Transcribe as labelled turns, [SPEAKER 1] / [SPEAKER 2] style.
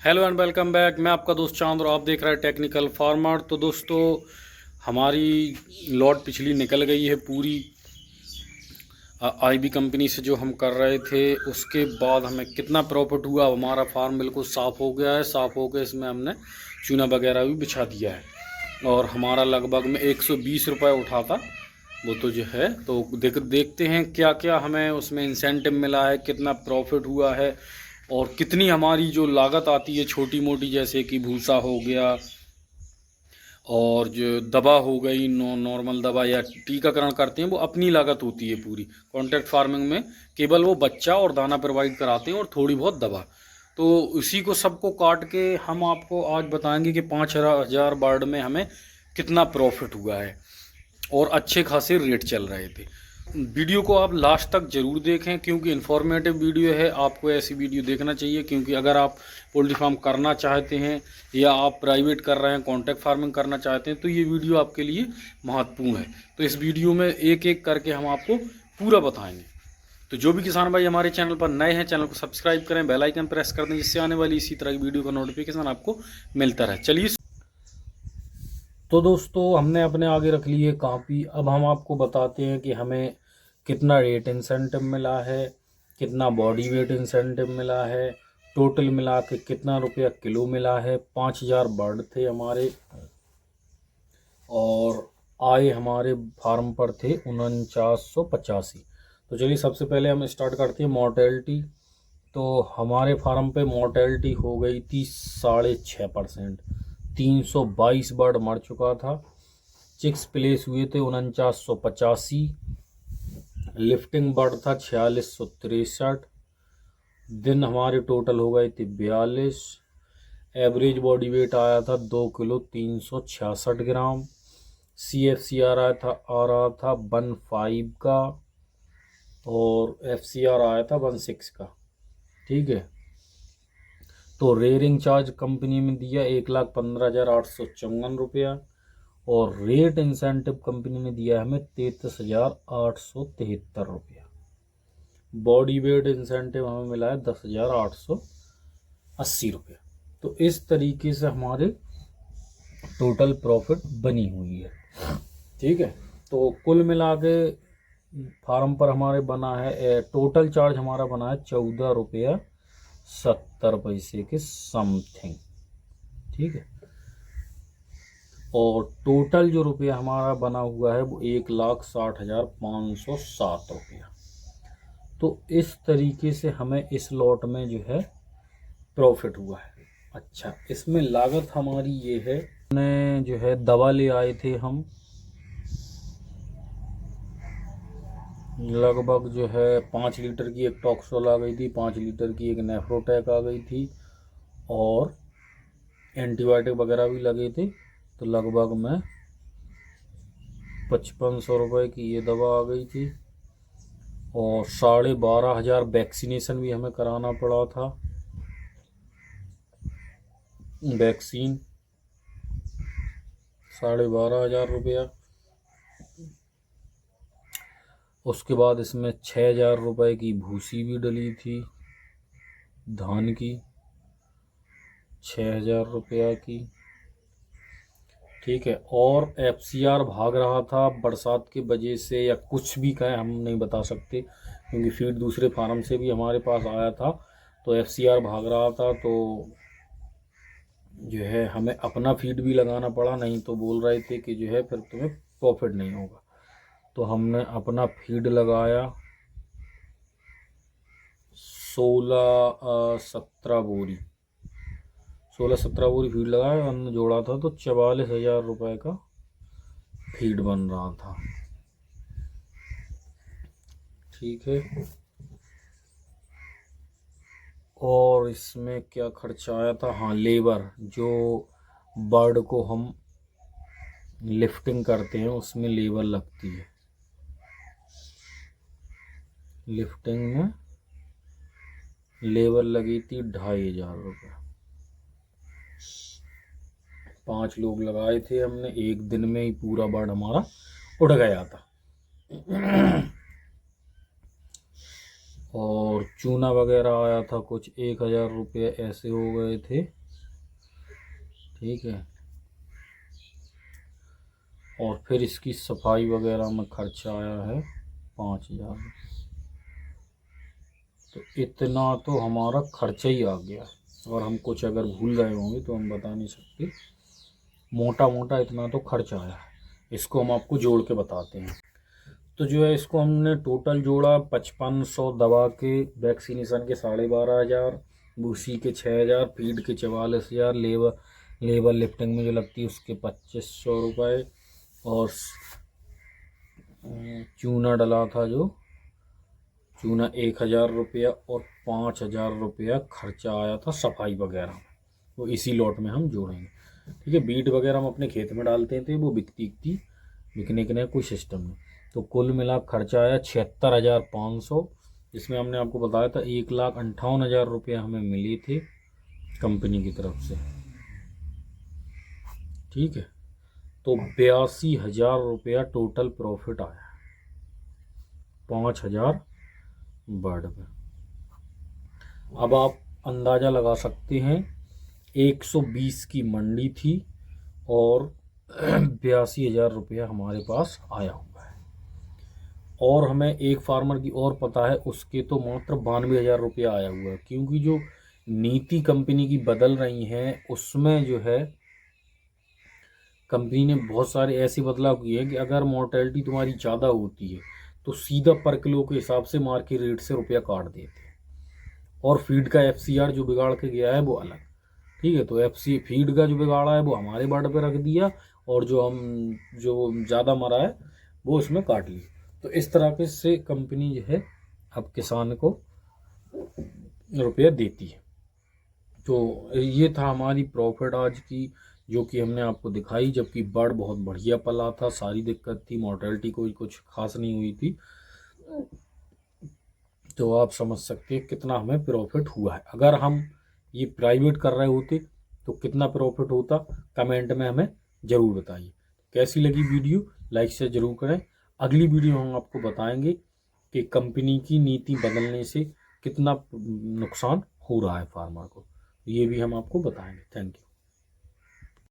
[SPEAKER 1] Hello and welcome back. मैं आपका दोस्त चांद और आप देख रहे हैं टेक्निकल फार्मर। तो दोस्तों, हमारी लॉट पिछली निकल गई है पूरी आईबी कंपनी से जो हम कर रहे थे। उसके बाद हमें कितना प्रॉफिट हुआ, हमारा फार्म बिल्कुल साफ़ हो गया है। साफ़ हो गया, इसमें हमने चूना वगैरह भी बिछा दिया है और हमारा लगभग में 120 रुपये उठा था वो तो जो है। तो देखते हैं क्या क्या हमें उसमें इंसेंटिव मिला है, कितना प्रॉफिट हुआ है और कितनी हमारी जो लागत आती है छोटी मोटी, जैसे कि भूसा हो गया और जो दवा हो गई, नॉर्मल दवा या टीकाकरण करते हैं, वो अपनी लागत होती है पूरी। कॉन्ट्रैक्ट फार्मिंग में केवल वो बच्चा और दाना प्रोवाइड कराते हैं और थोड़ी बहुत दवा। तो उसी को सबको काट के हम आपको आज बताएंगे कि 5,000 बर्ड में हमें कितना प्रॉफिट हुआ है और अच्छे खासे रेट चल रहे थे। वीडियो को आप लास्ट तक ज़रूर देखें क्योंकि इन्फॉर्मेटिव वीडियो है। आपको ऐसी वीडियो देखना चाहिए क्योंकि अगर आप पोल्ट्री फार्म करना चाहते हैं या आप प्राइवेट कर रहे हैं, कॉन्ट्रैक्ट फार्मिंग करना चाहते हैं, तो ये वीडियो आपके लिए महत्वपूर्ण है। तो इस वीडियो में एक एक करके हम आपको पूरा बताएंगे। तो जो भी किसान भाई हमारे चैनल पर नए हैं, चैनल को सब्सक्राइब करें, बेल आइकन प्रेस कर दें, जिससे आने वाली इसी तरह की वीडियो का नोटिफिकेशन आपको मिलता रहे। चलिए, तो दोस्तों हमने अपने आगे रख ली है कॉपी। अब हम आपको बताते हैं कि हमें कितना रेट इंसेंटिव मिला है, कितना बॉडी वेट इंसेंटिव मिला है, टोटल मिला के कितना रुपया किलो मिला है। 5,000 बर्ड थे हमारे और आए हमारे फार्म पर थे 4985। तो चलिए, सबसे पहले हम स्टार्ट करते हैं मोर्टेलिटी। तो हमारे फार्म पे मोर्टेलिटी हो गई थी 6.5%। 322 बर्ड मर चुका था। चिक्स प्लेस हुए थे 4985। लिफ्टिंग बर्ड था 4663। दिन हमारे टोटल हो गए थे 42। एवरेज बॉडी वेट आया था 2 किलो 366 ग्राम। CFC आ रहा था 15 का और FCR आया था 16 का। ठीक है। तो रेयरिंग चार्ज कंपनी में दिया 1,15,854 और रेट इंसेंटिव कंपनी ने दिया हमें 33,873 रुपया। बॉडी वेट इंसेंटिव हमें मिला है 10,880 रुपया। तो इस तरीके से हमारे टोटल प्रॉफिट बनी हुई है। ठीक है। तो कुल मिला के फार्म पर हमारे बना है, टोटल चार्ज हमारा बना है 14 रुपया 70 पैसे के समथिंग। ठीक है। और टोटल जो रुपया हमारा बना हुआ है वो 1,60,507 रुपया। तो इस तरीके से हमें इस लॉट में जो है प्रॉफिट हुआ है। अच्छा, इसमें लागत हमारी ये है, ने जो है दवा ले आए थे हम, लगभग जो है 5 लीटर की एक टॉक्सोल आ गई थी, 5 लीटर की एक नेफ्रोटेक आ गई थी और एंटीबायोटिक वगैरह भी लगे थे। तो लगभग में 5500 रुपये की ये दवा आ गई थी और 12,500 वैक्सीनेशन भी हमें कराना पड़ा था। वैक्सीन 12,500 रुपया। उसके बाद इसमें 6,000 रुपये की भूसी भी डली थी धान की, 6,000 रुपया की। ठीक है। और FCR भाग रहा था बरसात की वजह से या कुछ भी कहें, हम नहीं बता सकते क्योंकि फीड दूसरे फार्म से भी हमारे पास आया था। तो FCR भाग रहा था, तो जो है हमें अपना फीड भी लगाना पड़ा, नहीं तो बोल रहे थे कि जो है फिर तुम्हें प्रॉफिट नहीं होगा। तो हमने अपना फीड लगाया 16-17 बोरी, 16-17 बोरी फीड लगाया हमने, जोड़ा था तो 44,000 रुपये का फीड बन रहा था। ठीक है। और इसमें क्या खर्चा आया था, हाँ, लेबर, जो बर्ड को हम लिफ्टिंग करते हैं उसमें लेबर लगती है। लिफ्टिंग में लेबर लगी थी 2,500 रुपये। 5 लोग लगाए थे हमने, एक दिन में ही पूरा बर्ड हमारा उड़ गया था। और चूना वगैरह आया था कुछ 1000 रुपये ऐसे हो गए थे, ठीक है। और फिर इसकी सफाई वगैरह में खर्चा आया है 5000। तो इतना तो हमारा खर्चा ही आ गया, और हम कुछ अगर भूल गए होंगे तो हम बता नहीं सकते। मोटा मोटा इतना तो खर्चा आया है। इसको हम आपको जोड़ के बताते हैं। तो जो है इसको हमने टोटल जोड़ा 5500 दवा के, वैक्सीनेशन के 12500, भूसी के 6000, फीड के 44000, लेबर लिफ्टिंग में जो लगती है उसके 2500 रुपये, और चूना डला था जो चूना 1000 रुपया, और 5000 रुपया खर्चा आया था सफाई वगैरह। वो इसी लॉट में हम जोड़ेंगे, ठीक है। बीट वगैरह हम अपने खेत में डालते थे, वो बिकने के लिए कोई सिस्टम नहीं। तो कुल मिला खर्चा आया 76,500। इसमें हमने आपको बताया था 1,58,000 रुपये हमें मिले थे कंपनी की तरफ से, ठीक है। तो 82,000 रुपया टोटल प्रॉफिट आया, 5,000 बढ़ गए। अब आप अंदाज़ा लगा सकते हैं, 120 की मंडी थी और 82,000 रुपया हमारे पास आया हुआ है। और हमें एक फार्मर की और पता है, उसके तो मात्र 92,000 रुपया आया हुआ है, क्योंकि जो नीति कंपनी की बदल रही हैं उसमें जो है कंपनी ने बहुत सारे ऐसे बदलाव किए हैं कि अगर मोर्टेलिटी तुम्हारी ज़्यादा होती है तो सीधा पर किलो के हिसाब से मार्केट रेट से रुपया काट देते हैं। और फीड का FCR जो बिगाड़ के गया है वो अलग, ठीक है। तो फीड का जो बिगाड़ा है वो हमारे बर्ड पे रख दिया, और जो ज़्यादा मरा है वो उसमें काट लिया। तो इस तरह से कंपनी जो है अब किसान को रुपया देती है। तो ये था हमारी प्रॉफिट आज की, जो कि हमने आपको दिखाई। जबकि बर्ड बहुत बढ़िया पला था, सारी दिक्कत थी, मोर्टेलिटी कोई कुछ खास नहीं हुई थी। तो आप समझ सकते हैं कितना हमें प्रॉफिट हुआ है। अगर हम ये प्राइवेट कर रहे होते तो कितना प्रॉफिट होता, कमेंट में हमें ज़रूर बताइए। कैसी लगी वीडियो, लाइक से ज़रूर करें। अगली वीडियो हम आपको बताएंगे कि कंपनी की नीति बदलने से कितना नुकसान हो रहा है फार्मर को, ये भी हम आपको बताएंगे। Thank you.